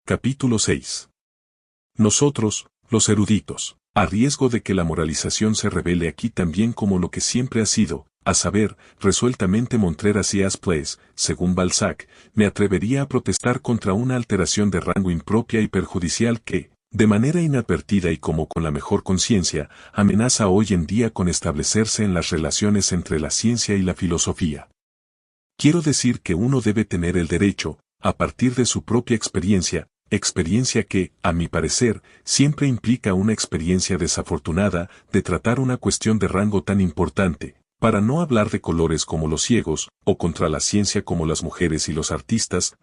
Capítulo 6. Nosotros, los eruditos, a riesgo de que la moralización se revele aquí también como lo que siempre ha sido, a saber, resueltamente Montreras y Asplace, según Balzac, me atrevería a protestar contra una alteración de rango impropia y perjudicial que, de manera inadvertida y como con la mejor conciencia, amenaza hoy en día con establecerse en las relaciones entre la ciencia y la filosofía. Quiero decir que uno debe tener el derecho, a partir de su propia experiencia que, a mi parecer, siempre implica una experiencia desafortunada de tratar una cuestión de rango tan importante, para no hablar de colores como los ciegos, o contra la ciencia como las mujeres y los artistas,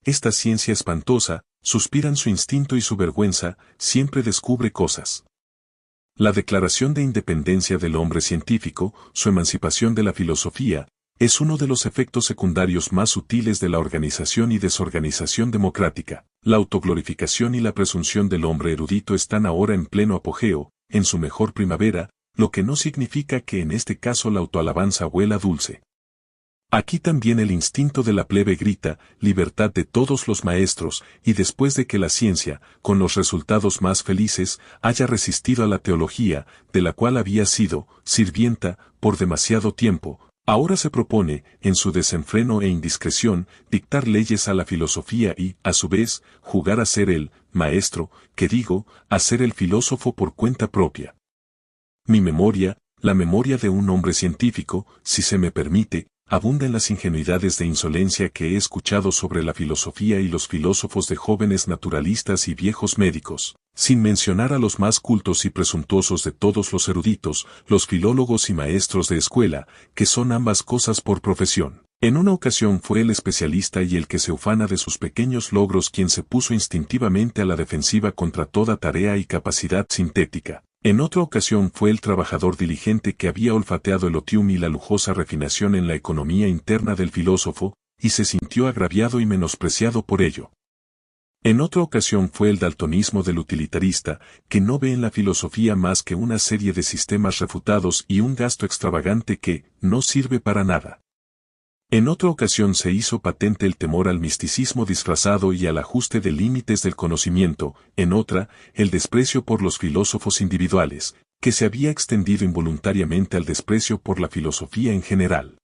esta ciencia espantosa, suspiran su instinto y su vergüenza, siempre descubre cosas. La declaración de independencia del hombre científico, su emancipación de la filosofía, es uno de los efectos secundarios más sutiles de la organización y desorganización democrática. La autoglorificación y la presunción del hombre erudito están ahora en pleno apogeo, en su mejor primavera, lo que no significa que en este caso la autoalabanza huela dulce. Aquí también el instinto de la plebe grita, libertad de todos los maestros, y después de que la ciencia, con los resultados más felices, haya resistido a la teología, de la cual había sido sirvienta, por demasiado tiempo, ahora se propone, en su desenfreno e indiscreción, dictar leyes a la filosofía y, a su vez, jugar a ser el maestro, a ser el filósofo por cuenta propia. Mi memoria, la memoria de un hombre científico, si se me permite, abunda en las ingenuidades de insolencia que he escuchado sobre la filosofía y los filósofos de jóvenes naturalistas y viejos médicos, sin mencionar a los más cultos y presuntuosos de todos los eruditos, los filólogos y maestros de escuela, que son ambas cosas por profesión. En una ocasión fue el especialista y el que se ufana de sus pequeños logros quien se puso instintivamente a la defensiva contra toda tarea y capacidad sintética. En otra ocasión fue el trabajador diligente que había olfateado el otium y la lujosa refinación en la economía interna del filósofo, y se sintió agraviado y menospreciado por ello. En otra ocasión fue el daltonismo del utilitarista, que no ve en la filosofía más que una serie de sistemas refutados y un gasto extravagante que no sirve para nada. En otra ocasión se hizo patente el temor al misticismo disfrazado y al ajuste de límites del conocimiento, en otra, el desprecio por los filósofos individuales, que se había extendido involuntariamente al desprecio por la filosofía en general.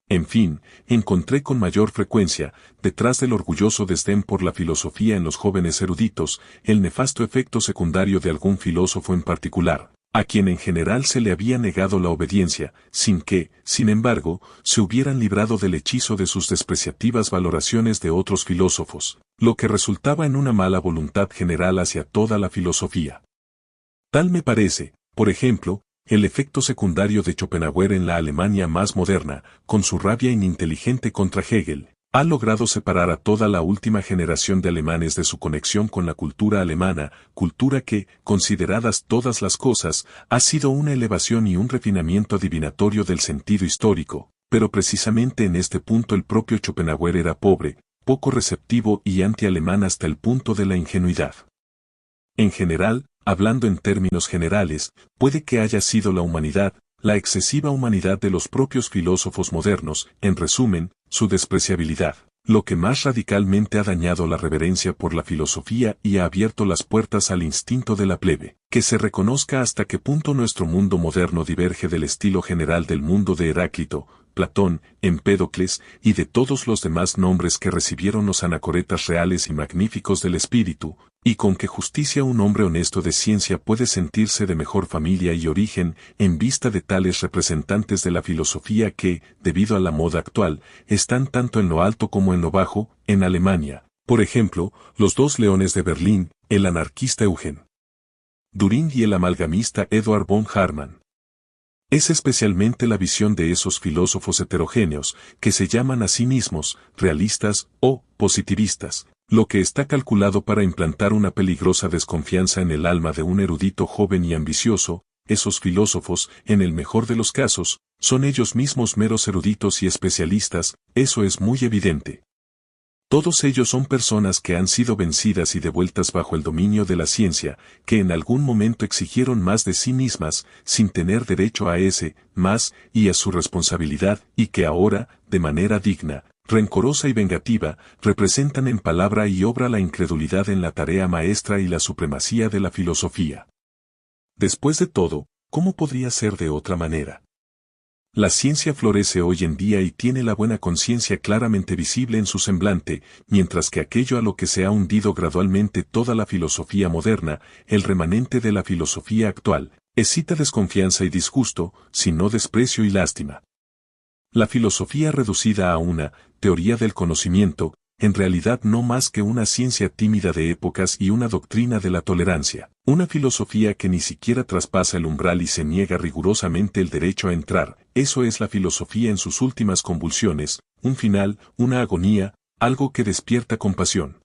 En fin, encontré con mayor frecuencia, detrás del orgulloso desdén por la filosofía en los jóvenes eruditos, el nefasto efecto secundario de algún filósofo en particular, a quien en general se le había negado la obediencia, sin que, sin embargo, se hubieran librado del hechizo de sus despreciativas valoraciones de otros filósofos, lo que resultaba en una mala voluntad general hacia toda la filosofía. Tal me parece, por ejemplo, el efecto secundario de Schopenhauer en la Alemania más moderna, con su rabia ininteligente contra Hegel, ha logrado separar a toda la última generación de alemanes de su conexión con la cultura alemana, cultura que, consideradas todas las cosas, ha sido una elevación y un refinamiento adivinatorio del sentido histórico, pero precisamente en este punto el propio Schopenhauer era pobre, poco receptivo y anti-alemán hasta el punto de la ingenuidad. En general, hablando en términos generales, puede que haya sido la humanidad, la excesiva humanidad de los propios filósofos modernos, en resumen, su despreciabilidad, lo que más radicalmente ha dañado la reverencia por la filosofía y ha abierto las puertas al instinto de la plebe. Que se reconozca hasta qué punto nuestro mundo moderno diverge del estilo general del mundo de Heráclito, Platón, Empédocles y de todos los demás nombres que recibieron los anacoretas reales y magníficos del espíritu, y con qué justicia un hombre honesto de ciencia puede sentirse de mejor familia y origen en vista de tales representantes de la filosofía que, debido a la moda actual, están tanto en lo alto como en lo bajo, en Alemania, por ejemplo, los dos leones de Berlín, el anarquista Eugen Düring y el amalgamista Eduard von Hartmann. Es especialmente la visión de esos filósofos heterogéneos, que se llaman a sí mismos, realistas o positivistas, lo que está calculado para implantar una peligrosa desconfianza en el alma de un erudito joven y ambicioso. Esos filósofos, en el mejor de los casos, son ellos mismos meros eruditos y especialistas, eso es muy evidente. Todos ellos son personas que han sido vencidas y devueltas bajo el dominio de la ciencia, que en algún momento exigieron más de sí mismas, sin tener derecho a ese más y a su responsabilidad, y que ahora, de manera digna, rencorosa y vengativa, representan en palabra y obra la incredulidad en la tarea maestra y la supremacía de la filosofía. Después de todo, ¿cómo podría ser de otra manera? La ciencia florece hoy en día y tiene la buena conciencia claramente visible en su semblante, mientras que aquello a lo que se ha hundido gradualmente toda la filosofía moderna, el remanente de la filosofía actual, excita desconfianza y disgusto, sino desprecio y lástima. La filosofía reducida a una teoría del conocimiento, en realidad no más que una ciencia tímida de épocas y una doctrina de la tolerancia, una filosofía que ni siquiera traspasa el umbral y se niega rigurosamente el derecho a entrar, eso es la filosofía en sus últimas convulsiones, un final, una agonía, algo que despierta compasión.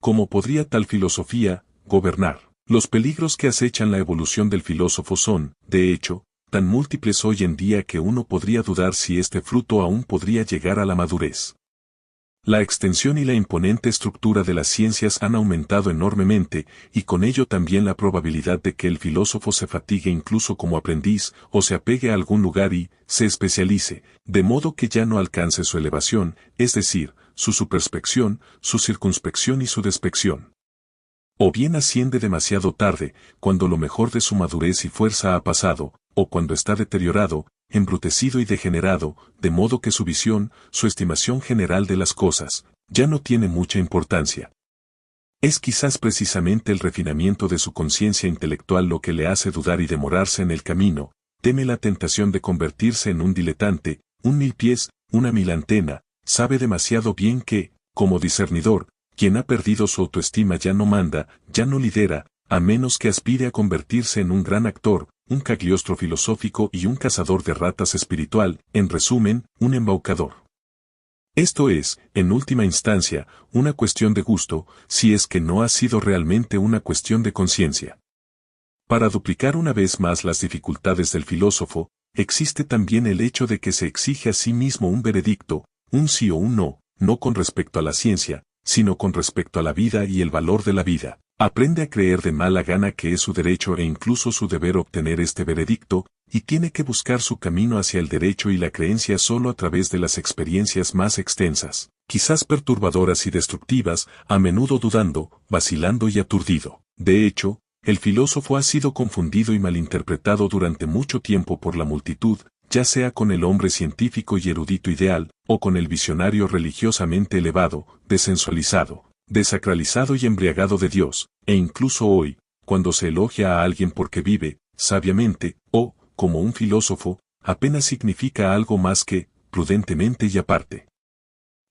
¿Cómo podría tal filosofía gobernar? Los peligros que acechan la evolución del filósofo son, de hecho, tan múltiples hoy en día que uno podría dudar si este fruto aún podría llegar a la madurez. La extensión y la imponente estructura de las ciencias han aumentado enormemente, y con ello también la probabilidad de que el filósofo se fatigue incluso como aprendiz, o se apegue a algún lugar y se especialice, de modo que ya no alcance su elevación, es decir, su superspección, su circunspección y su despección. O bien asciende demasiado tarde, cuando lo mejor de su madurez y fuerza ha pasado, o cuando está deteriorado, embrutecido y degenerado, de modo que su visión, su estimación general de las cosas, ya no tiene mucha importancia. Es quizás precisamente el refinamiento de su conciencia intelectual lo que le hace dudar y demorarse en el camino, teme la tentación de convertirse en un diletante, un milpiés, una milantena, sabe demasiado bien que, como discernidor, quien ha perdido su autoestima ya no manda, ya no lidera, a menos que aspire a convertirse en un gran actor, un cagliostro filosófico y un cazador de ratas espiritual, en resumen, un embaucador. Esto es, en última instancia, una cuestión de gusto, si es que no ha sido realmente una cuestión de conciencia. Para duplicar una vez más las dificultades del filósofo, existe también el hecho de que se exige a sí mismo un veredicto, un sí o un no, no con respecto a la ciencia, sino con respecto a la vida y el valor de la vida. Aprende a creer de mala gana que es su derecho e incluso su deber obtener este veredicto, y tiene que buscar su camino hacia el derecho y la creencia solo a través de las experiencias más extensas, quizás perturbadoras y destructivas, a menudo dudando, vacilando y aturdido. De hecho, el filósofo ha sido confundido y malinterpretado durante mucho tiempo por la multitud, ya sea con el hombre científico y erudito ideal, o con el visionario religiosamente elevado, desensualizado, desacralizado y embriagado de Dios, e incluso hoy, cuando se elogia a alguien porque vive, sabiamente, o, como un filósofo, apenas significa algo más que, prudentemente y aparte.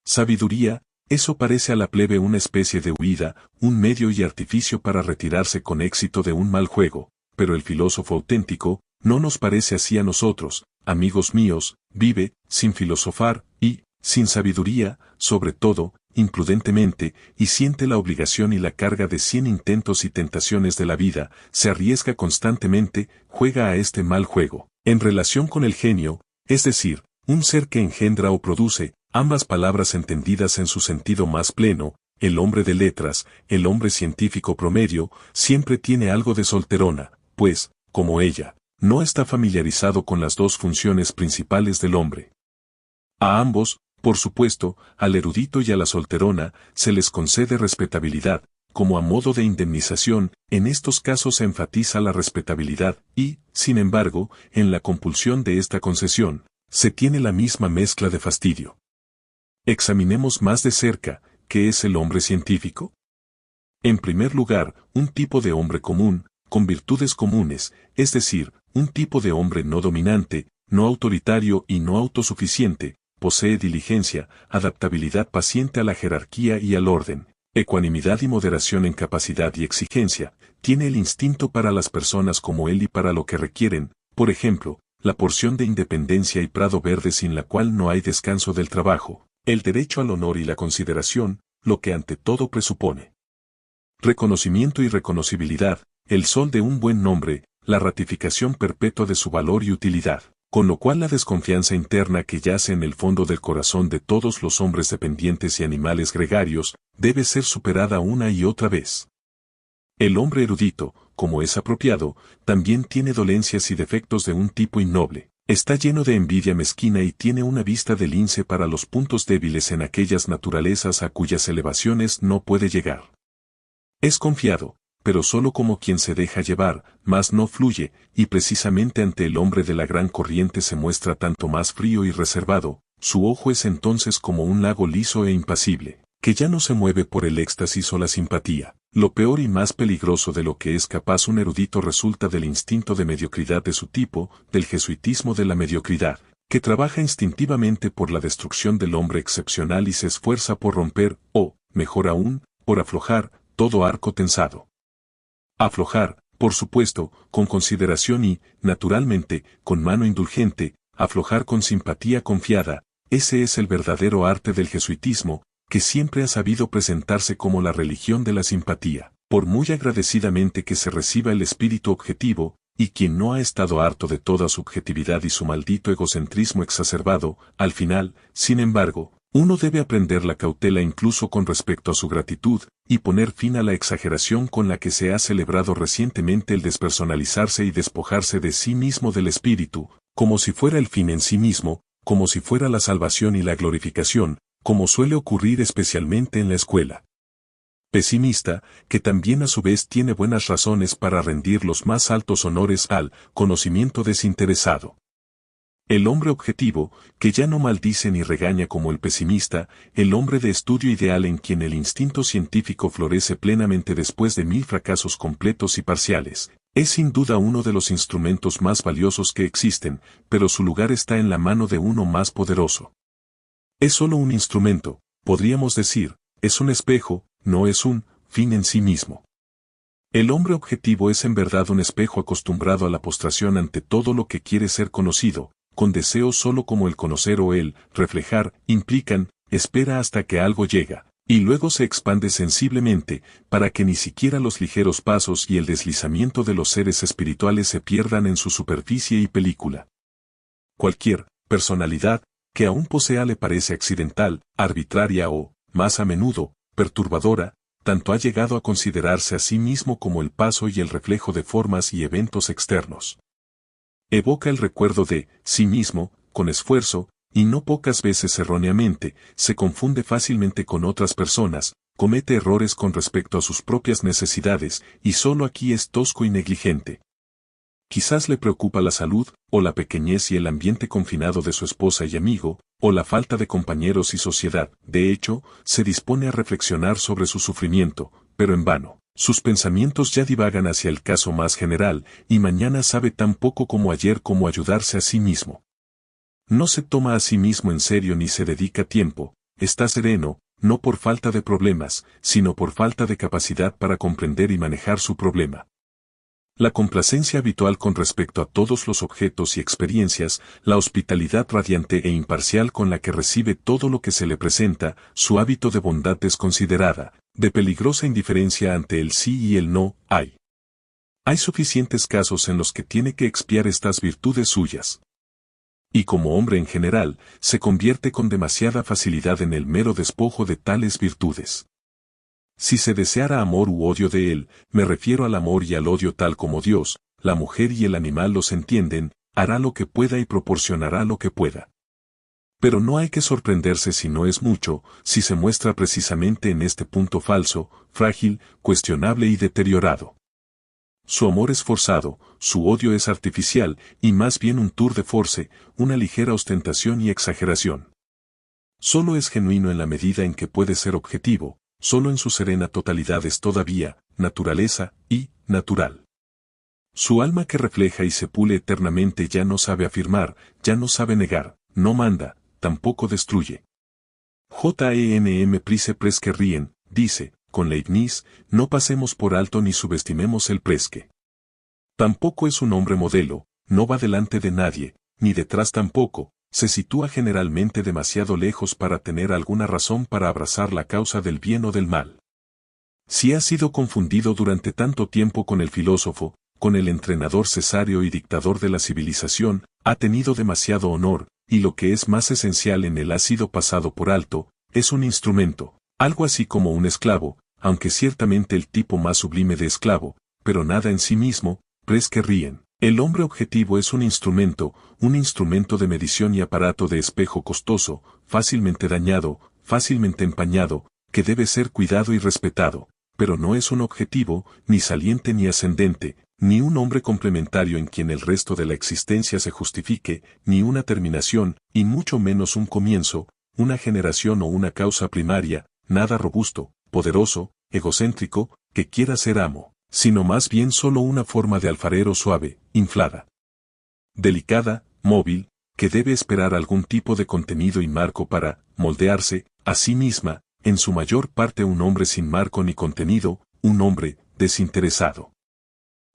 Sabiduría, eso parece a la plebe una especie de huida, un medio y artificio para retirarse con éxito de un mal juego, pero el filósofo auténtico, no nos parece así a nosotros, amigos míos, vive, sin filosofar, y, sin sabiduría, sobre todo, imprudentemente, y siente la obligación y la carga de 100 intentos y tentaciones de la vida, se arriesga constantemente, juega a este mal juego. En relación con el genio, es decir, un ser que engendra o produce, ambas palabras entendidas en su sentido más pleno, el hombre de letras, el hombre científico promedio, siempre tiene algo de solterona, pues, como ella, no está familiarizado con las dos funciones principales del hombre. A ambos, por supuesto, al erudito y a la solterona, se les concede respetabilidad, como a modo de indemnización, en estos casos se enfatiza la respetabilidad, y, sin embargo, en la compulsión de esta concesión, se tiene la misma mezcla de fastidio. Examinemos más de cerca, ¿qué es el hombre científico? En primer lugar, un tipo de hombre común, con virtudes comunes, es decir, un tipo de hombre no dominante, no autoritario y no autosuficiente, posee diligencia, adaptabilidad paciente a la jerarquía y al orden, ecuanimidad y moderación en capacidad y exigencia, tiene el instinto para las personas como él y para lo que requieren, por ejemplo, la porción de independencia y prado verde sin la cual no hay descanso del trabajo, el derecho al honor y la consideración, lo que ante todo presupone reconocimiento y reconocibilidad, el sol de un buen nombre, la ratificación perpetua de su valor y utilidad, con lo cual la desconfianza interna que yace en el fondo del corazón de todos los hombres dependientes y animales gregarios, debe ser superada una y otra vez. El hombre erudito, como es apropiado, también tiene dolencias y defectos de un tipo innoble, Está lleno de envidia mezquina y tiene una vista de lince para los puntos débiles en aquellas naturalezas a cuyas elevaciones no puede llegar. Es confiado, pero solo como quien se deja llevar, mas no fluye, y precisamente ante el hombre de la gran corriente se muestra tanto más frío y reservado, su ojo es entonces como un lago liso e impasible, que ya no se mueve por el éxtasis o la simpatía. Lo peor y más peligroso de lo que es capaz un erudito resulta del instinto de mediocridad de su tipo, del jesuitismo de la mediocridad, que trabaja instintivamente por la destrucción del hombre excepcional y se esfuerza por romper, o, mejor aún, por aflojar, todo arco tensado. Aflojar, por supuesto, con consideración y, naturalmente, con mano indulgente, aflojar con simpatía confiada, ese es el verdadero arte del jesuitismo, que siempre ha sabido presentarse como la religión de la simpatía, por muy agradecidamente que se reciba el espíritu objetivo, y quien no ha estado harto de toda subjetividad y su maldito egocentrismo exacerbado, al final, sin embargo, uno debe aprender la cautela incluso con respecto a su gratitud, y poner fin a la exageración con la que se ha celebrado recientemente el despersonalizarse y despojarse de sí mismo del espíritu, como si fuera el fin en sí mismo, como si fuera la salvación y la glorificación, como suele ocurrir especialmente en la escuela pesimista, que también a su vez tiene buenas razones para rendir los más altos honores al conocimiento desinteresado. El hombre objetivo, que ya no maldice ni regaña como el pesimista, el hombre de estudio ideal en quien el instinto científico florece plenamente después de 1000 fracasos completos y parciales, es sin duda uno de los instrumentos más valiosos que existen, pero su lugar está en la mano de uno más poderoso. Es solo un instrumento, podríamos decir, es un espejo, no es un fin en sí mismo. El hombre objetivo es en verdad un espejo acostumbrado a la postración ante todo lo que quiere ser conocido, con deseos solo como el conocer o el reflejar implican, espera hasta que algo llega, y luego se expande sensiblemente, para que ni siquiera los ligeros pasos y el deslizamiento de los seres espirituales se pierdan en su superficie y película. Cualquier personalidad que aún posea le parece accidental, arbitraria o, más a menudo, perturbadora, tanto ha llegado a considerarse a sí mismo como el paso y el reflejo de formas y eventos externos. Evoca el recuerdo de sí mismo, con esfuerzo, y no pocas veces erróneamente, se confunde fácilmente con otras personas, comete errores con respecto a sus propias necesidades, y solo aquí es tosco y negligente. Quizás le preocupa la salud, o la pequeñez y el ambiente confinado de su esposa y amigo, o la falta de compañeros y sociedad. De hecho, se dispone a reflexionar sobre su sufrimiento, pero en vano. Sus pensamientos ya divagan hacia el caso más general, y mañana sabe tan poco como ayer cómo ayudarse a sí mismo. No se toma a sí mismo en serio ni se dedica tiempo, está sereno, no por falta de problemas, sino por falta de capacidad para comprender y manejar su problema. La complacencia habitual con respecto a todos los objetos y experiencias, la hospitalidad radiante e imparcial con la que recibe todo lo que se le presenta, su hábito de bondad desconsiderada, de peligrosa indiferencia ante el sí y el no, hay. Hay suficientes casos en los que tiene que expiar estas virtudes suyas. Y como hombre en general, se convierte con demasiada facilidad en el mero despojo de tales virtudes. Si se deseara amor u odio de él, me refiero al amor y al odio tal como Dios, la mujer y el animal los entienden, hará lo que pueda y proporcionará lo que pueda. Pero no hay que sorprenderse si no es mucho, si se muestra precisamente en este punto falso, frágil, cuestionable y deteriorado. Su amor es forzado, su odio es artificial, y más bien un tour de force, una ligera ostentación y exageración. Solo es genuino en la medida en que puede ser objetivo. Solo en su serena totalidad es todavía, naturaleza, y, natural. Su alma que refleja y se pule eternamente ya no sabe afirmar, ya no sabe negar, no manda, tampoco destruye. J.E.N.M. Price Presque Rien, dice, con Leibniz, no pasemos por alto ni subestimemos el Presque. Tampoco es un hombre modelo, no va delante de nadie, ni detrás tampoco, se sitúa generalmente demasiado lejos para tener alguna razón para abrazar la causa del bien o del mal. Si ha sido confundido durante tanto tiempo con el filósofo, con el entrenador cesario y dictador de la civilización, ha tenido demasiado honor, y lo que es más esencial en él ha sido pasado por alto, es un instrumento, algo así como un esclavo, aunque ciertamente el tipo más sublime de esclavo, pero nada en sí mismo, Presque Rien. El hombre objetivo es un instrumento de medición y aparato de espejo costoso, fácilmente dañado, fácilmente empañado, que debe ser cuidado y respetado, pero no es un objetivo, ni saliente ni ascendente, ni un hombre complementario en quien el resto de la existencia se justifique, ni una terminación, y mucho menos un comienzo, una generación o una causa primaria, nada robusto, poderoso, egocéntrico, que quiera ser amo, sino más bien solo una forma de alfarero suave, inflada, delicada, móvil, que debe esperar algún tipo de contenido y marco para moldearse a sí misma, en su mayor parte un hombre sin marco ni contenido, un hombre desinteresado.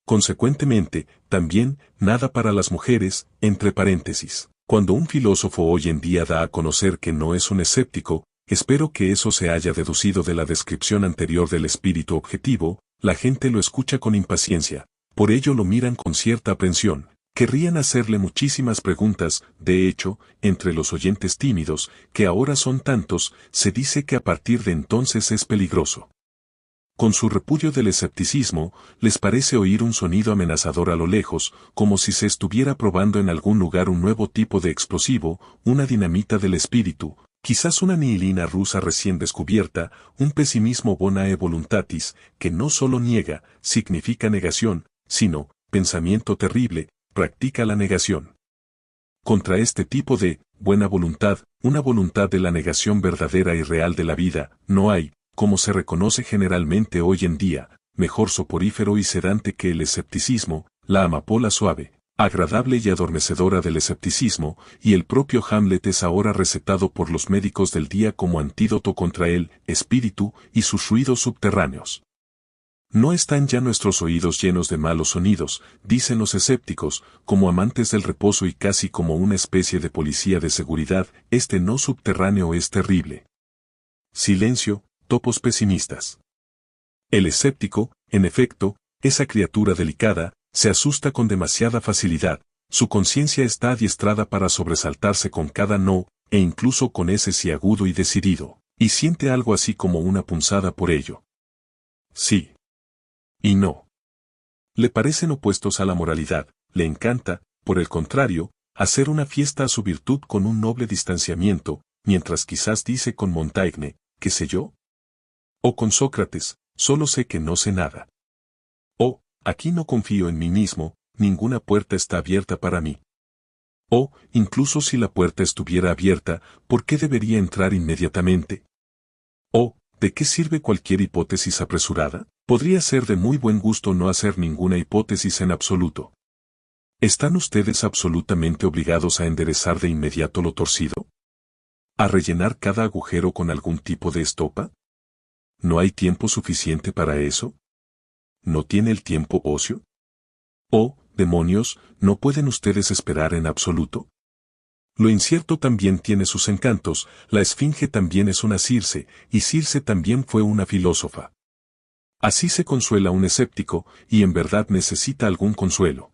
Consecuentemente, también, nada para las mujeres, entre paréntesis. Cuando un filósofo hoy en día da a conocer que no es un escéptico, espero que eso se haya deducido de la descripción anterior del espíritu objetivo, la gente lo escucha con impaciencia, por ello lo miran con cierta aprensión. Querrían hacerle muchísimas preguntas, de hecho, entre los oyentes tímidos, que ahora son tantos, se dice que a partir de entonces es peligroso. Con su repudio del escepticismo, les parece oír un sonido amenazador a lo lejos, como si se estuviera probando en algún lugar un nuevo tipo de explosivo, una dinamita del espíritu, quizás una nihilina rusa recién descubierta, un pesimismo bonae voluntatis, que no solo niega, significa negación, sino, pensamiento terrible, practica la negación. Contra este tipo de buena voluntad, una voluntad de la negación verdadera y real de la vida, no hay, como se reconoce generalmente hoy en día, mejor soporífero y sedante que el escepticismo, la amapola suave, agradable y adormecedora del escepticismo, y el propio Hamlet es ahora recetado por los médicos del día como antídoto contra el espíritu y sus ruidos subterráneos. No están ya nuestros oídos llenos de malos sonidos, dicen los escépticos, como amantes del reposo y casi como una especie de policía de seguridad, este no subterráneo es terrible. Silencio, topos pesimistas. El escéptico, en efecto, esa criatura delicada, se asusta con demasiada facilidad, su conciencia está adiestrada para sobresaltarse con cada no, e incluso con ese sí agudo y decidido, y siente algo así como una punzada por ello. Sí. Y no. Le parecen opuestos a la moralidad, le encanta, por el contrario, hacer una fiesta a su virtud con un noble distanciamiento, mientras quizás dice con Montaigne, ¿qué sé yo? O con Sócrates, solo sé que no sé nada. O, aquí no confío en mí mismo, ninguna puerta está abierta para mí. O, incluso si la puerta estuviera abierta, ¿por qué debería entrar inmediatamente? O, ¿de qué sirve cualquier hipótesis apresurada? Podría ser de muy buen gusto no hacer ninguna hipótesis en absoluto. ¿Están ustedes absolutamente obligados a enderezar de inmediato lo torcido? ¿A rellenar cada agujero con algún tipo de estopa? ¿No hay tiempo suficiente para eso? ¿No tiene el tiempo ocio? ¿O, demonios, no pueden ustedes esperar en absoluto? Lo incierto también tiene sus encantos, la esfinge también es una Circe, y Circe también fue una filósofa. Así se consuela un escéptico, y en verdad necesita algún consuelo.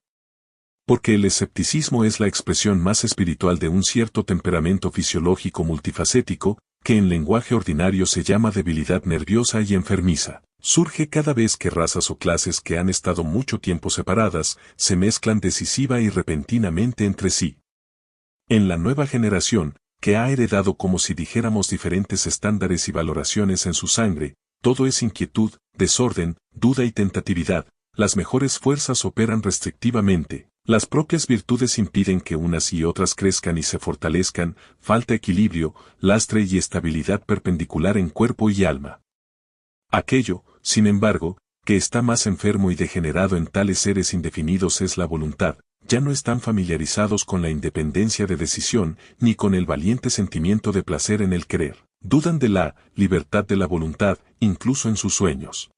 Porque el escepticismo es la expresión más espiritual de un cierto temperamento fisiológico multifacético, que en lenguaje ordinario se llama debilidad nerviosa y enfermiza. Surge cada vez que razas o clases que han estado mucho tiempo separadas, se mezclan decisiva y repentinamente entre sí. En la nueva generación, que ha heredado como si dijéramos diferentes estándares y valoraciones en su sangre, todo es inquietud, desorden, duda y tentatividad, las mejores fuerzas operan restrictivamente, las propias virtudes impiden que unas y otras crezcan y se fortalezcan, falta equilibrio, lastre y estabilidad perpendicular en cuerpo y alma. Aquello, sin embargo, que está más enfermo y degenerado en tales seres indefinidos es la voluntad, ya no están familiarizados con la independencia de decisión, ni con el valiente sentimiento de placer en el querer. Dudan de la libertad de la voluntad, incluso en sus sueños.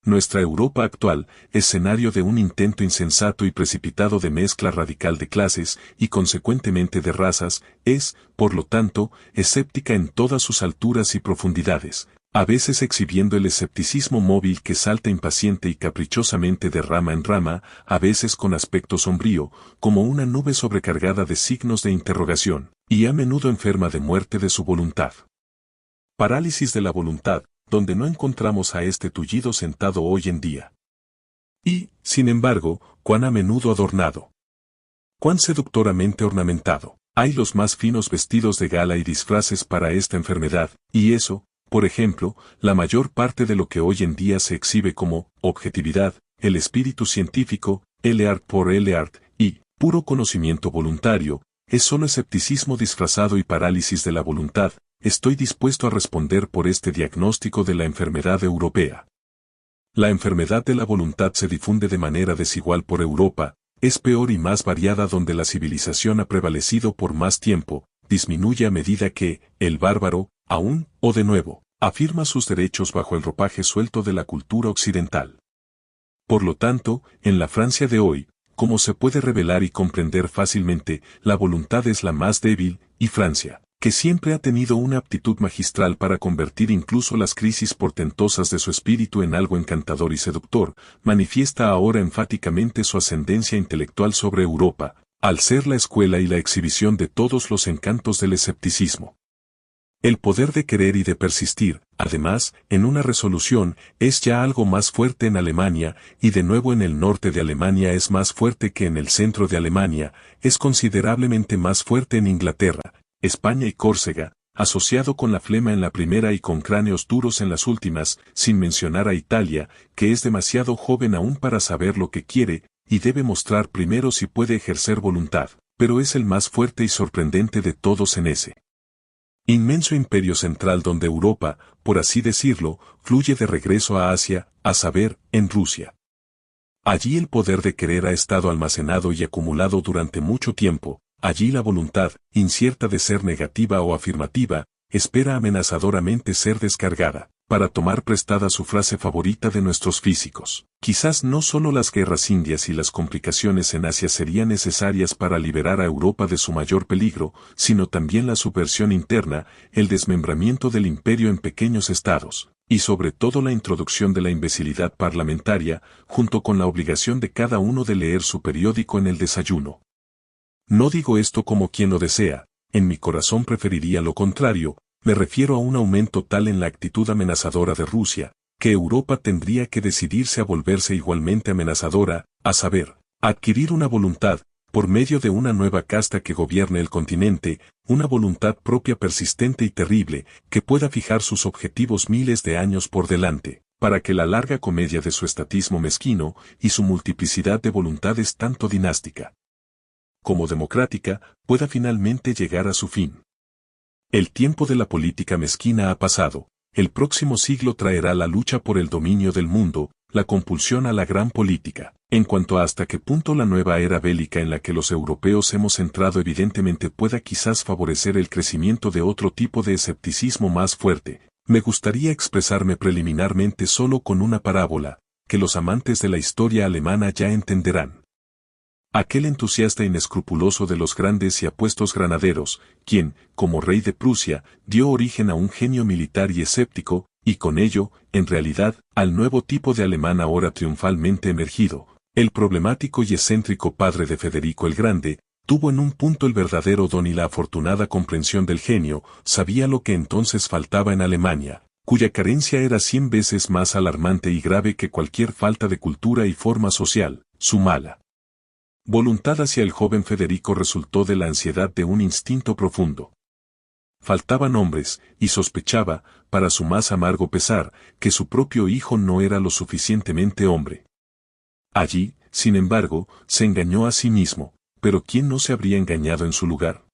Nuestra Europa actual, escenario de un intento insensato y precipitado de mezcla radical de clases y consecuentemente de razas, es, por lo tanto, escéptica en todas sus alturas y profundidades, a veces exhibiendo el escepticismo móvil que salta impaciente y caprichosamente de rama en rama, a veces con aspecto sombrío, como una nube sobrecargada de signos de interrogación, y a menudo enferma de muerte de su voluntad. Parálisis de la voluntad, donde no encontramos a este tullido sentado hoy en día. Y, sin embargo, cuán a menudo adornado. Cuán seductoramente ornamentado. Hay los más finos vestidos de gala y disfraces para esta enfermedad, y eso, por ejemplo, la mayor parte de lo que hoy en día se exhibe como objetividad, el espíritu científico, el-art por el-art, y puro conocimiento voluntario, es solo escepticismo disfrazado y parálisis de la voluntad. Estoy dispuesto a responder por este diagnóstico de la enfermedad europea. La enfermedad de la voluntad se difunde de manera desigual por Europa, es peor y más variada donde la civilización ha prevalecido por más tiempo, disminuye a medida que, el bárbaro, aún, o de nuevo, afirma sus derechos bajo el ropaje suelto de la cultura occidental. Por lo tanto, en la Francia de hoy, como se puede revelar y comprender fácilmente, la voluntad es la más débil, y Francia, que siempre ha tenido una aptitud magistral para convertir incluso las crisis portentosas de su espíritu en algo encantador y seductor, manifiesta ahora enfáticamente su ascendencia intelectual sobre Europa, al ser la escuela y la exhibición de todos los encantos del escepticismo. El poder de querer y de persistir, además, en una resolución, es ya algo más fuerte en Alemania, y de nuevo en el norte de Alemania es más fuerte que en el centro de Alemania, es considerablemente más fuerte en Inglaterra, España y Córcega, asociado con la flema en la primera y con cráneos duros en las últimas, sin mencionar a Italia, que es demasiado joven aún para saber lo que quiere, y debe mostrar primero si puede ejercer voluntad, pero es el más fuerte y sorprendente de todos en ese inmenso imperio central donde Europa, por así decirlo, fluye de regreso a Asia, a saber, en Rusia. Allí el poder de querer ha estado almacenado y acumulado durante mucho tiempo, allí la voluntad, incierta de ser negativa o afirmativa, espera amenazadoramente ser descargada, para tomar prestada su frase favorita de nuestros físicos. Quizás no solo las guerras indias y las complicaciones en Asia serían necesarias para liberar a Europa de su mayor peligro, sino también la subversión interna, el desmembramiento del imperio en pequeños estados, y sobre todo la introducción de la imbecilidad parlamentaria, junto con la obligación de cada uno de leer su periódico en el desayuno. No digo esto como quien lo desea, en mi corazón preferiría lo contrario, me refiero a un aumento tal en la actitud amenazadora de Rusia, que Europa tendría que decidirse a volverse igualmente amenazadora, a saber, adquirir una voluntad, por medio de una nueva casta que gobierne el continente, una voluntad propia persistente y terrible, que pueda fijar sus objetivos miles de años por delante, para que la larga comedia de su estatismo mezquino y su multiplicidad de voluntades tanto dinástica como democrática, pueda finalmente llegar a su fin. El tiempo de la política mezquina ha pasado, el próximo siglo traerá la lucha por el dominio del mundo, la compulsión a la gran política. En cuanto a hasta qué punto la nueva era bélica en la que los europeos hemos entrado evidentemente pueda quizás favorecer el crecimiento de otro tipo de escepticismo más fuerte, me gustaría expresarme preliminarmente solo con una parábola, que los amantes de la historia alemana ya entenderán. Aquel entusiasta inescrupuloso de los grandes y apuestos granaderos, quien, como rey de Prusia, dio origen a un genio militar y escéptico, y con ello, en realidad, al nuevo tipo de alemán ahora triunfalmente emergido, el problemático y excéntrico padre de Federico el Grande, tuvo en un punto el verdadero don y la afortunada comprensión del genio, sabía lo que entonces faltaba en Alemania, cuya carencia era 100 veces más alarmante y grave que cualquier falta de cultura y forma social, su mala voluntad hacia el joven Federico resultó de la ansiedad de un instinto profundo. Faltaban hombres, y sospechaba, para su más amargo pesar, que su propio hijo no era lo suficientemente hombre. Allí, sin embargo, se engañó a sí mismo, pero ¿quién no se habría engañado en su lugar?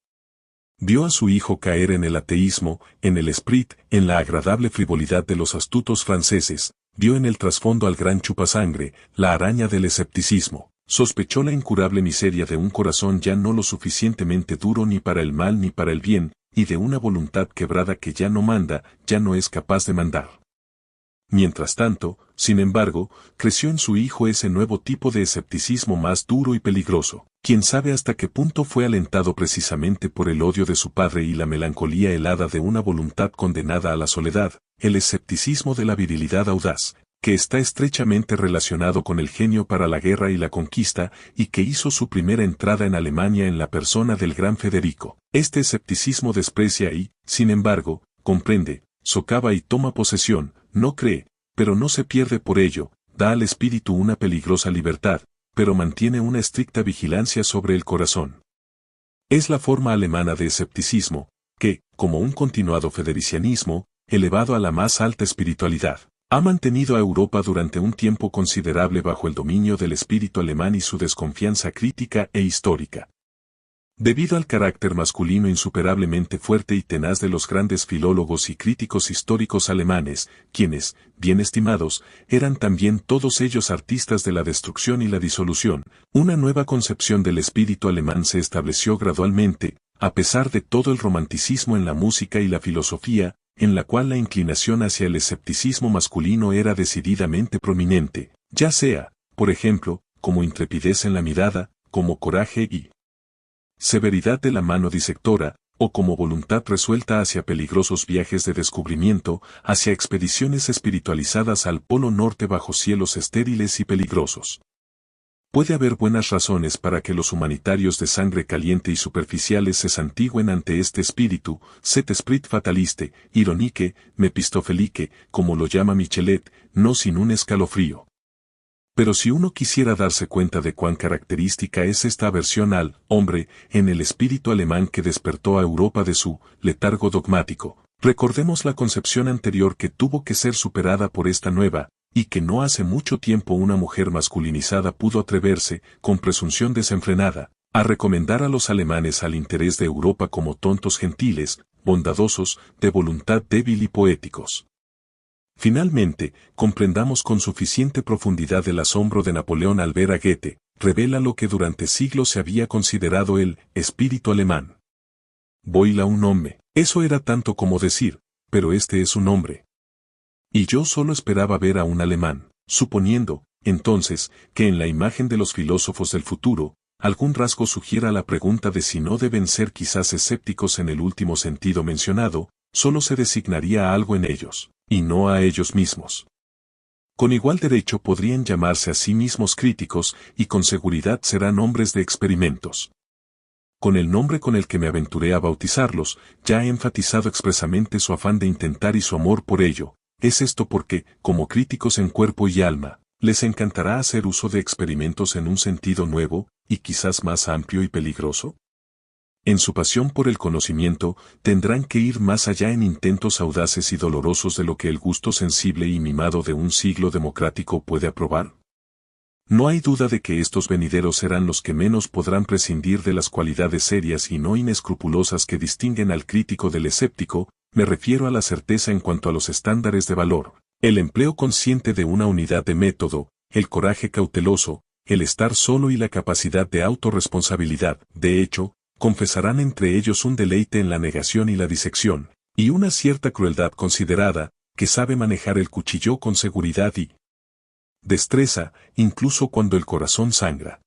Vio a su hijo caer en el ateísmo, en el esprit, en la agradable frivolidad de los astutos franceses, vio en el trasfondo al gran chupasangre, la araña del escepticismo. Sospechó la incurable miseria de un corazón ya no lo suficientemente duro ni para el mal ni para el bien, y de una voluntad quebrada que ya no manda, ya no es capaz de mandar. Mientras tanto, sin embargo, creció en su hijo ese nuevo tipo de escepticismo más duro y peligroso. Quién sabe hasta qué punto fue alentado precisamente por el odio de su padre y la melancolía helada de una voluntad condenada a la soledad, el escepticismo de la virilidad audaz, que está estrechamente relacionado con el genio para la guerra y la conquista, y que hizo su primera entrada en Alemania en la persona del gran Federico. Este escepticismo desprecia y, sin embargo, comprende, socava y toma posesión, no cree, pero no se pierde por ello, da al espíritu una peligrosa libertad, pero mantiene una estricta vigilancia sobre el corazón. Es la forma alemana de escepticismo, que, como un continuado federicianismo, elevado a la más alta espiritualidad, ha mantenido a Europa durante un tiempo considerable bajo el dominio del espíritu alemán y su desconfianza crítica e histórica. Debido al carácter masculino insuperablemente fuerte y tenaz de los grandes filólogos y críticos históricos alemanes, quienes, bien estimados, eran también todos ellos artistas de la destrucción y la disolución, una nueva concepción del espíritu alemán se estableció gradualmente, a pesar de todo el romanticismo en la música y la filosofía, en la cual la inclinación hacia el escepticismo masculino era decididamente prominente, ya sea, por ejemplo, como intrepidez en la mirada, como coraje y severidad de la mano disectora, o como voluntad resuelta hacia peligrosos viajes de descubrimiento, hacia expediciones espiritualizadas al Polo Norte bajo cielos estériles y peligrosos. Puede haber buenas razones para que los humanitarios de sangre caliente y superficiales se santigüen ante este espíritu, cet esprit fataliste, ironique, mepistofelique, como lo llama Michelet, no sin un escalofrío. Pero si uno quisiera darse cuenta de cuán característica es esta aversión al hombre en el espíritu alemán que despertó a Europa de su letargo dogmático, recordemos la concepción anterior que tuvo que ser superada por esta nueva, y que no hace mucho tiempo una mujer masculinizada pudo atreverse, con presunción desenfrenada, a recomendar a los alemanes al interés de Europa como tontos gentiles, bondadosos, de voluntad débil y poéticos. Finalmente, comprendamos con suficiente profundidad el asombro de Napoleón al ver a Goethe, revela lo que durante siglos se había considerado el espíritu alemán. Boila un hombre, eso era tanto como decir, pero este es un hombre. Y yo solo esperaba ver a un alemán, suponiendo, entonces, que en la imagen de los filósofos del futuro, algún rasgo sugiera la pregunta de si no deben ser quizás escépticos en el último sentido mencionado, solo se designaría a algo en ellos, y no a ellos mismos. Con igual derecho podrían llamarse a sí mismos críticos, y con seguridad serán hombres de experimentos. Con el nombre con el que me aventuré a bautizarlos, ya he enfatizado expresamente su afán de intentar y su amor por ello. Es esto porque, como críticos en cuerpo y alma, les encantará hacer uso de experimentos en un sentido nuevo, y quizás más amplio y peligroso. En su pasión por el conocimiento, tendrán que ir más allá en intentos audaces y dolorosos de lo que el gusto sensible y mimado de un siglo democrático puede aprobar. No hay duda de que estos venideros serán los que menos podrán prescindir de las cualidades serias y no inescrupulosas que distinguen al crítico del escéptico, me refiero a la certeza en cuanto a los estándares de valor, el empleo consciente de una unidad de método, el coraje cauteloso, el estar solo y la capacidad de autorresponsabilidad. De hecho, confesarán entre ellos un deleite en la negación y la disección, y una cierta crueldad considerada, que sabe manejar el cuchillo con seguridad y destreza, incluso cuando el corazón sangra.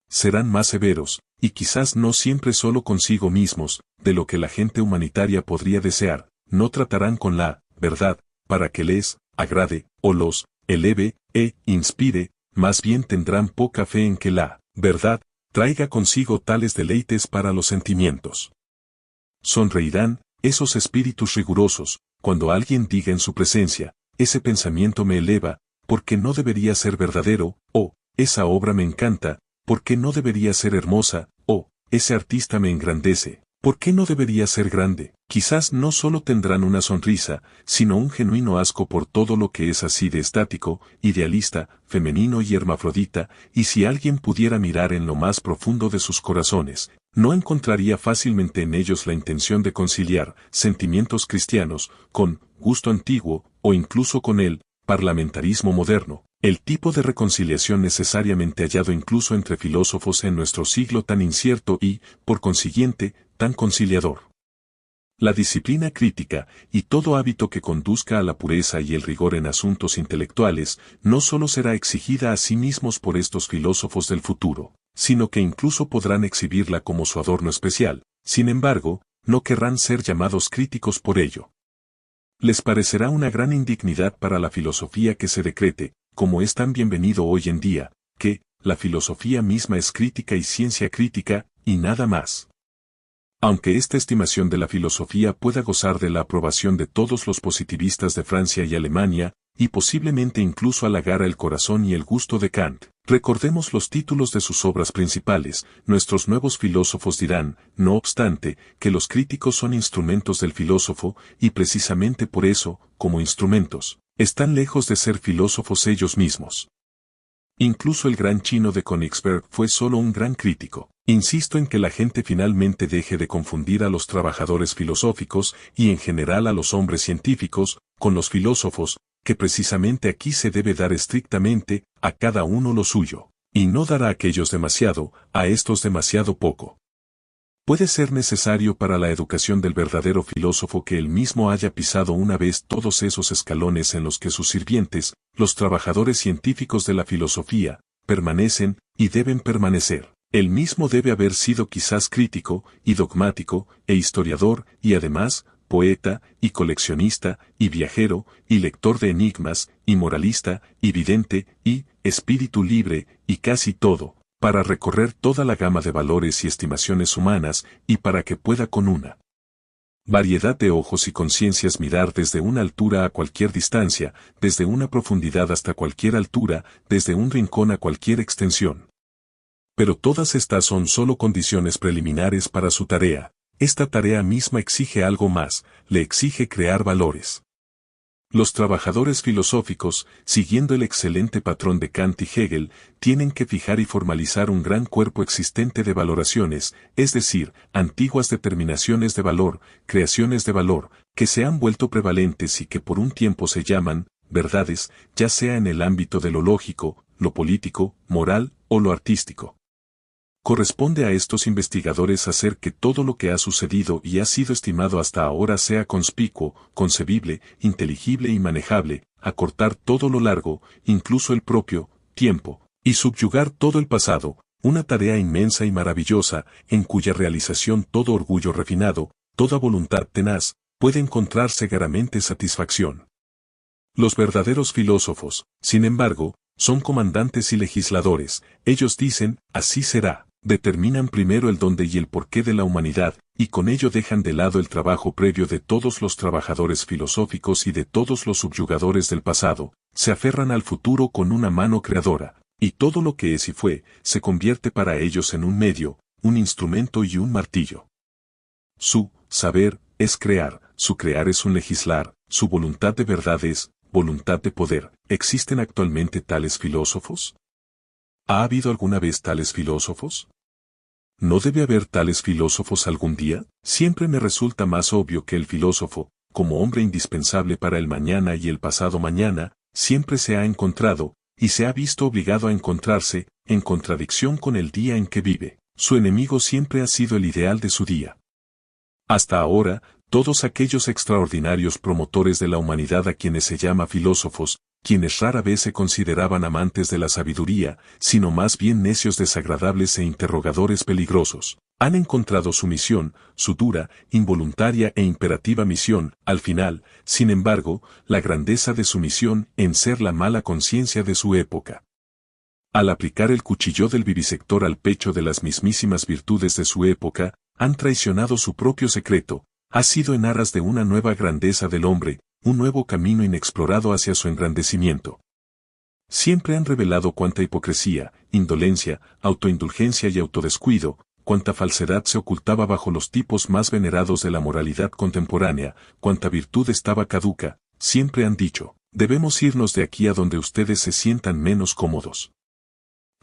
Serán más severos, y quizás no siempre solo consigo mismos, de lo que la gente humanitaria podría desear, no tratarán con la verdad, para que les agrade, o los eleve, inspire, más bien tendrán poca fe en que la verdad traiga consigo tales deleites para los sentimientos. Sonreirán, esos espíritus rigurosos, cuando alguien diga en su presencia, ese pensamiento me eleva, porque no debería ser verdadero, o, esa obra me encanta, porque no debería ser hermosa, o, ese artista me engrandece, ¿por qué no debería ser grande? Quizás no solo tendrán una sonrisa, sino un genuino asco por todo lo que es así de estático, idealista, femenino y hermafrodita, y si alguien pudiera mirar en lo más profundo de sus corazones, no encontraría fácilmente en ellos la intención de conciliar sentimientos cristianos con gusto antiguo, o incluso con el parlamentarismo moderno, el tipo de reconciliación necesariamente hallado incluso entre filósofos en nuestro siglo tan incierto y, por consiguiente, tan conciliador. La disciplina crítica, y todo hábito que conduzca a la pureza y el rigor en asuntos intelectuales, no solo será exigida a sí mismos por estos filósofos del futuro, sino que incluso podrán exhibirla como su adorno especial, sin embargo, no querrán ser llamados críticos por ello. Les parecerá una gran indignidad para la filosofía que se decrete, como es tan bienvenido hoy en día, que la filosofía misma es crítica y ciencia crítica, y nada más. Aunque esta estimación de la filosofía pueda gozar de la aprobación de todos los positivistas de Francia y Alemania, y posiblemente incluso halagara el corazón y el gusto de Kant. Recordemos los títulos de sus obras principales. Nuestros nuevos filósofos dirán, no obstante, que los críticos son instrumentos del filósofo, y precisamente por eso, como instrumentos, están lejos de ser filósofos ellos mismos. Incluso el gran chino de Königsberg fue solo un gran crítico. Insisto en que la gente finalmente deje de confundir a los trabajadores filosóficos y en general a los hombres científicos, con los filósofos, que precisamente aquí se debe dar estrictamente a cada uno lo suyo, y no dar a aquellos demasiado, a estos demasiado poco. Puede ser necesario para la educación del verdadero filósofo que él mismo haya pisado una vez todos esos escalones en los que sus sirvientes, los trabajadores científicos de la filosofía, permanecen y deben permanecer. Él mismo debe haber sido quizás crítico, y dogmático, e historiador, y además, poeta, y coleccionista, y viajero, y lector de enigmas, y moralista, y vidente, y espíritu libre, y casi todo, para recorrer toda la gama de valores y estimaciones humanas, y para que pueda con una variedad de ojos y conciencias mirar desde una altura a cualquier distancia, desde una profundidad hasta cualquier altura, desde un rincón a cualquier extensión. Pero todas estas son solo condiciones preliminares para su tarea. Esta tarea misma exige algo más, le exige crear valores. Los trabajadores filosóficos, siguiendo el excelente patrón de Kant y Hegel, tienen que fijar y formalizar un gran cuerpo existente de valoraciones, es decir, antiguas determinaciones de valor, creaciones de valor, que se han vuelto prevalentes y que por un tiempo se llaman verdades, ya sea en el ámbito de lo lógico, lo político, moral o lo artístico. Corresponde a estos investigadores hacer que todo lo que ha sucedido y ha sido estimado hasta ahora sea conspicuo, concebible, inteligible y manejable, acortar todo lo largo, incluso el propio tiempo, y subyugar todo el pasado, una tarea inmensa y maravillosa, en cuya realización todo orgullo refinado, toda voluntad tenaz, puede encontrar segaramente satisfacción. Los verdaderos filósofos, sin embargo, son comandantes y legisladores. Ellos dicen, así será. Determinan primero el dónde y el porqué de la humanidad, y con ello dejan de lado el trabajo previo de todos los trabajadores filosóficos y de todos los subyugadores del pasado, se aferran al futuro con una mano creadora, y todo lo que es y fue, se convierte para ellos en un medio, un instrumento y un martillo. Su saber es crear, su crear es un legislar, su voluntad de verdad es voluntad de poder. ¿Existen actualmente tales filósofos? ¿Ha habido alguna vez tales filósofos? ¿No debe haber tales filósofos algún día? Siempre me resulta más obvio que el filósofo, como hombre indispensable para el mañana y el pasado mañana, siempre se ha encontrado, y se ha visto obligado a encontrarse, en contradicción con el día en que vive. Su enemigo siempre ha sido el ideal de su día. Hasta ahora, todos aquellos extraordinarios promotores de la humanidad a quienes se llama filósofos, quienes rara vez se consideraban amantes de la sabiduría, sino más bien necios desagradables e interrogadores peligrosos, han encontrado su misión, su dura, involuntaria e imperativa misión, al final, sin embargo, la grandeza de su misión en ser la mala conciencia de su época. Al aplicar el cuchillo del vivisector al pecho de las mismísimas virtudes de su época, han traicionado su propio secreto, ha sido en aras de una nueva grandeza del hombre, un nuevo camino inexplorado hacia su engrandecimiento. Siempre han revelado cuánta hipocresía, indolencia, autoindulgencia y autodescuido, cuánta falsedad se ocultaba bajo los tipos más venerados de la moralidad contemporánea, cuánta virtud estaba caduca. Siempre han dicho, debemos irnos de aquí a donde ustedes se sientan menos cómodos.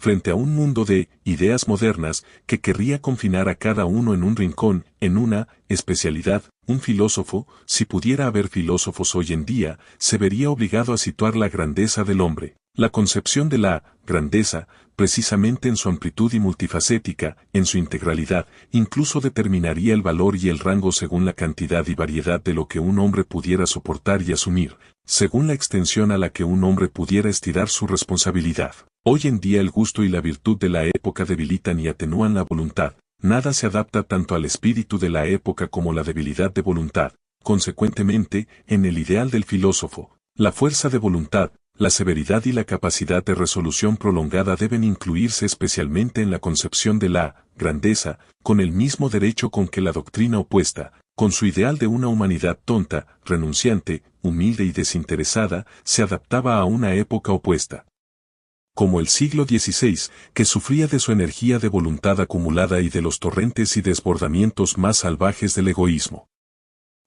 Frente a un mundo de ideas modernas que querría confinar a cada uno en un rincón, en una especialidad, un filósofo, si pudiera haber filósofos hoy en día, se vería obligado a situar la grandeza del hombre, la concepción de la grandeza, precisamente en su amplitud y multifacética, en su integralidad, incluso determinaría el valor y el rango según la cantidad y variedad de lo que un hombre pudiera soportar y asumir, según la extensión a la que un hombre pudiera estirar su responsabilidad. Hoy en día el gusto y la virtud de la época debilitan y atenúan la voluntad, nada se adapta tanto al espíritu de la época como la debilidad de voluntad. Consecuentemente, en el ideal del filósofo, la fuerza de voluntad, la severidad y la capacidad de resolución prolongada deben incluirse especialmente en la concepción de la grandeza, con el mismo derecho con que la doctrina opuesta, con su ideal de una humanidad tonta, renunciante, humilde y desinteresada, se adaptaba a una época opuesta. Como el siglo XVI, que sufría de su energía de voluntad acumulada y de los torrentes y desbordamientos más salvajes del egoísmo.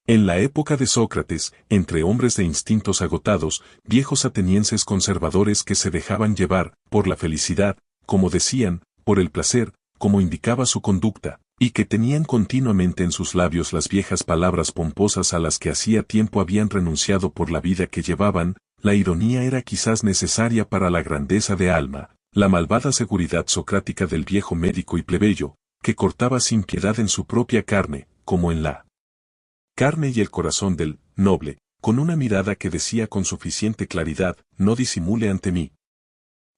En la época de Sócrates, entre hombres de instintos agotados, viejos atenienses conservadores que se dejaban llevar, por la felicidad, como decían, por el placer, como indicaba su conducta, y que tenían continuamente en sus labios las viejas palabras pomposas a las que hacía tiempo habían renunciado por la vida que llevaban, la ironía era quizás necesaria para la grandeza de alma, la malvada seguridad socrática del viejo médico y plebeyo, que cortaba sin piedad en su propia carne, como en la carne y el corazón del noble, con una mirada que decía con suficiente claridad, no disimule ante mí.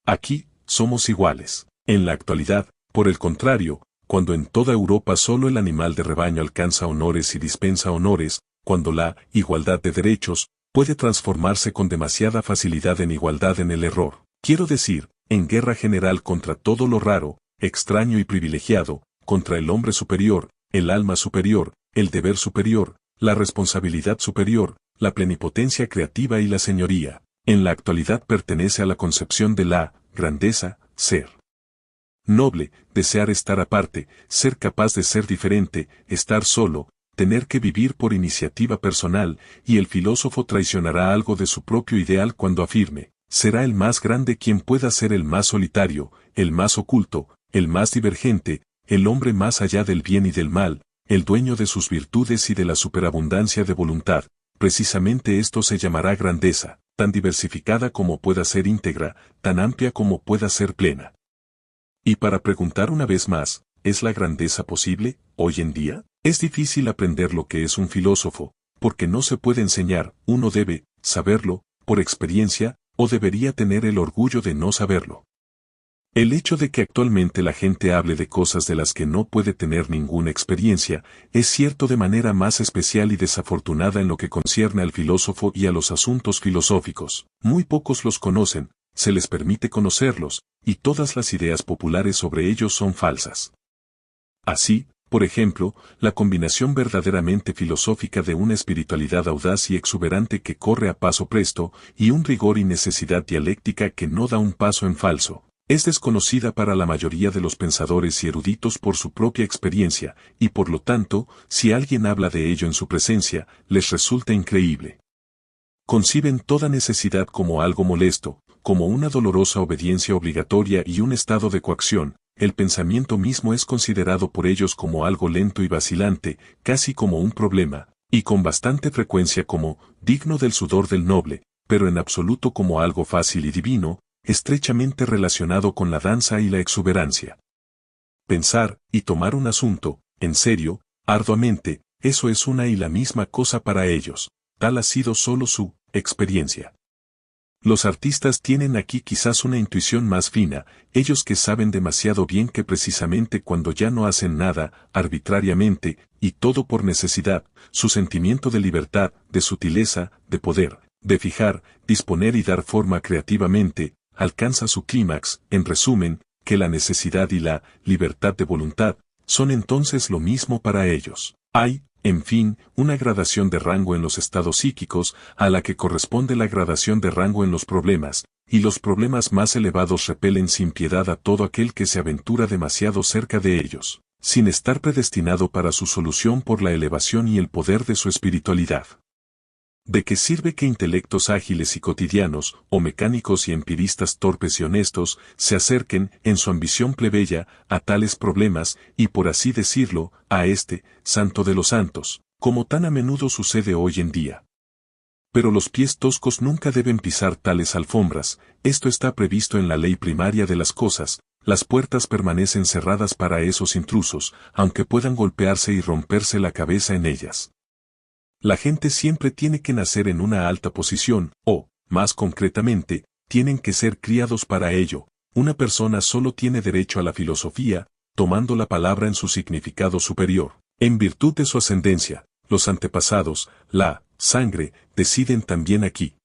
Aquí, somos iguales. En la actualidad, por el contrario, cuando en toda Europa solo el animal de rebaño alcanza honores y dispensa honores, cuando la igualdad de derechos puede transformarse con demasiada facilidad en igualdad en el error, quiero decir, en guerra general contra todo lo raro, extraño y privilegiado, contra el hombre superior, el alma superior, el deber superior, la responsabilidad superior, la plenipotencia creativa y la señoría. En la actualidad pertenece a la concepción de la grandeza, ser noble, desear estar aparte, ser capaz de ser diferente, estar solo, tener que vivir por iniciativa personal, y el filósofo traicionará algo de su propio ideal cuando afirme, será el más grande quien pueda ser el más solitario, el más oculto, el más divergente, el hombre más allá del bien y del mal, el dueño de sus virtudes y de la superabundancia de voluntad. Precisamente esto se llamará grandeza, tan diversificada como pueda ser íntegra, tan amplia como pueda ser plena. Y para preguntar una vez más, ¿es la grandeza posible, hoy en día? Es difícil aprender lo que es un filósofo, porque no se puede enseñar, uno debe saberlo, por experiencia, o debería tener el orgullo de no saberlo. El hecho de que actualmente la gente hable de cosas de las que no puede tener ninguna experiencia, es cierto de manera más especial y desafortunada en lo que concierne al filósofo y a los asuntos filosóficos. Muy pocos los conocen, se les permite conocerlos, y todas las ideas populares sobre ellos son falsas. Así, por ejemplo, la combinación verdaderamente filosófica de una espiritualidad audaz y exuberante que corre a paso presto, y un rigor y necesidad dialéctica que no da un paso en falso, es desconocida para la mayoría de los pensadores y eruditos por su propia experiencia, y por lo tanto, si alguien habla de ello en su presencia, les resulta increíble. Conciben toda necesidad como algo molesto, como una dolorosa obediencia obligatoria y un estado de coacción. El pensamiento mismo es considerado por ellos como algo lento y vacilante, casi como un problema, y con bastante frecuencia como digno del sudor del noble, pero en absoluto como algo fácil y divino, estrechamente relacionado con la danza y la exuberancia. Pensar y tomar un asunto, en serio, arduamente, eso es una y la misma cosa para ellos, tal ha sido solo su experiencia. Los artistas tienen aquí quizás una intuición más fina, ellos que saben demasiado bien que precisamente cuando ya no hacen nada, arbitrariamente, y todo por necesidad, su sentimiento de libertad, de sutileza, de poder, de fijar, disponer y dar forma creativamente, alcanza su clímax, en resumen, que la necesidad y la libertad de voluntad, son entonces lo mismo para ellos. Hay, en fin, una gradación de rango en los estados psíquicos, a la que corresponde la gradación de rango en los problemas, y los problemas más elevados repelen sin piedad a todo aquel que se aventura demasiado cerca de ellos, sin estar predestinado para su solución por la elevación y el poder de su espiritualidad. ¿De qué sirve que intelectos ágiles y cotidianos, o mecánicos y empiristas torpes y honestos, se acerquen, en su ambición plebeya, a tales problemas, y por así decirlo, a este, santo de los santos, como tan a menudo sucede hoy en día? Pero los pies toscos nunca deben pisar tales alfombras, esto está previsto en la ley primaria de las cosas, las puertas permanecen cerradas para esos intrusos, aunque puedan golpearse y romperse la cabeza en ellas. La gente siempre tiene que nacer en una alta posición, o, más concretamente, tienen que ser criados para ello. Una persona solo tiene derecho a la filosofía, tomando la palabra en su significado superior. En virtud de su ascendencia, los antepasados, la sangre, deciden también aquí.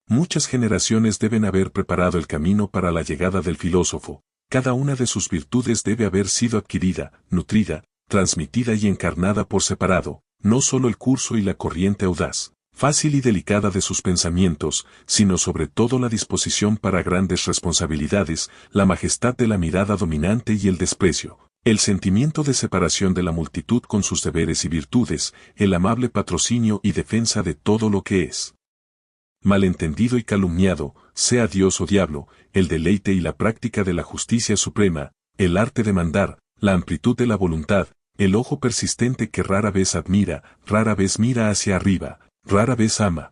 Muchas generaciones deben haber preparado el camino para la llegada del filósofo. Cada una de sus virtudes debe haber sido adquirida, nutrida, transmitida y encarnada por separado. No solo el curso y la corriente audaz, fácil y delicada de sus pensamientos, sino sobre todo la disposición para grandes responsabilidades, la majestad de la mirada dominante y el desprecio, el sentimiento de separación de la multitud con sus deberes y virtudes, el amable patrocinio y defensa de todo lo que es malentendido y calumniado, sea Dios o diablo, el deleite y la práctica de la justicia suprema, el arte de mandar, la amplitud de la voluntad, el ojo persistente que rara vez admira, rara vez mira hacia arriba, rara vez ama,